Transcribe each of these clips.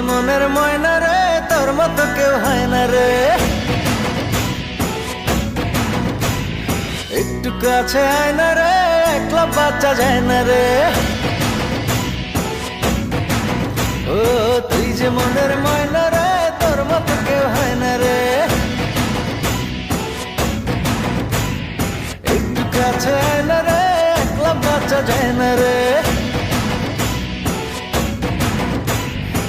মনের ময়না রে, তোর মতো কেউ হয় না রে। একটু কাছে আয় না রে, একলা বাচ্চা যায় না রে। ও তুই যে মনের ময়না রে, তোর মতো কেউ হয় না রে। একটু কাছে আয় না রে, একলা বাচ্চা যায় না রে।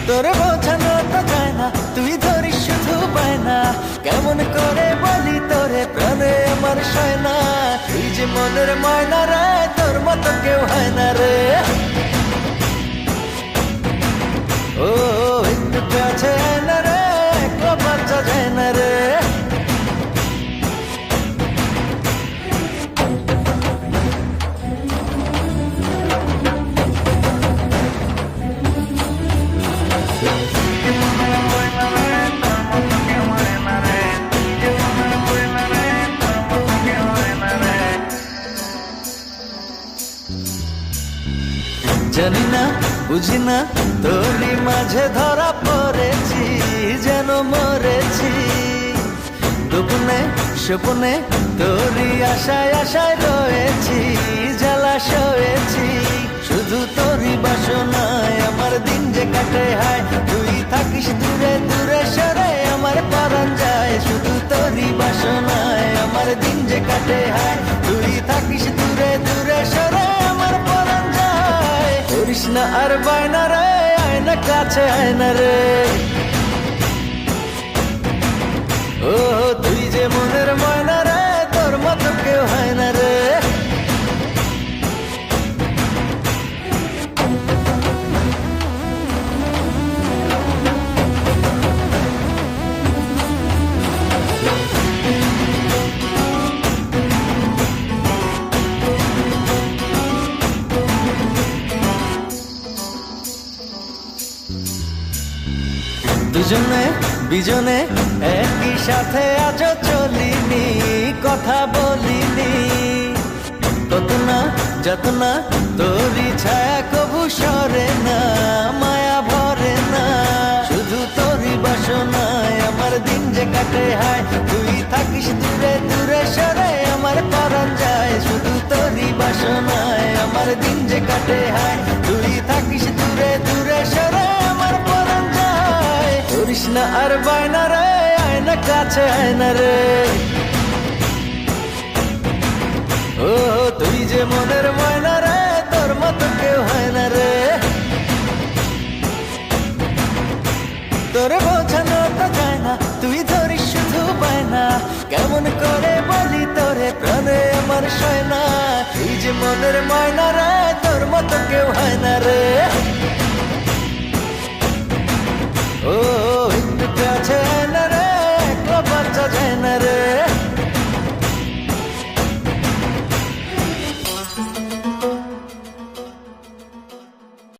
তোরে বোঝানো তো যায় না, তুই ধরিস শুধু পায় না। কেমন করে বলি তোরে, প্রাণে আমার সয় না। তুই যে মনের ময়না রে, তোর মতো কেউ হয় না রে। ও একটু কাছে আয় না রে, একলা বাচ্চা যায় না রে। জানি না বুঝি না, তোরই মাঝে ধরা পড়েছি, যেন মরেছি। দুপুনে স্বপ্নে তোরই আশায় আশায় রয়েছি, জ্বালা সয়েছি। শুধু তোরই বাসনায় আমার দিন যে কাটে হায়। তুই থাকিস দূরে দূরে সরে, আমার পরাণ যায়। শুধু তোরই বাসনায় আমার দিন যে কাটে হায়। তুই থাকিস দূরে দূরে সরে, আমার পরাণ যায়। করিস না আর বায়না রে, আয় না কাছে আয় না রে। ও তুই যে মনের ময়না রে, তোর মতো কেউ হয় না রে। দুজনে বিজনে একই সাথে আজও চলিনি, কথা বলিনি। কত না যত না তোরই ছায়া কবু সরে না, মায়া ভরে না। শুধু তোরই বাসনায় আমার দিন যে কাটে হায়। তুই থাকিস দূরে দূরে সরে, আমার পরাণ যায়। শুধু তোরই বাসনায় আমার দিন যে কাটে হায়। তুই থাকিস দূরে দূরে সরে, আমার পরাণ যায়। করিস না আর বায়না রে, আয় না কাছে আয় না রে। ও তুই যে মনের ময়না রে, তোর মতো কেউ হয় না রে। তোরে বোঝানো তো যায় না, তুই ধরিস শুধু পায় না। কেমন করে বলি তোরে, প্রাণে আমার সয় না। তুই যে মনের ময়না রে, তোর মতো কেউ হয় না রে।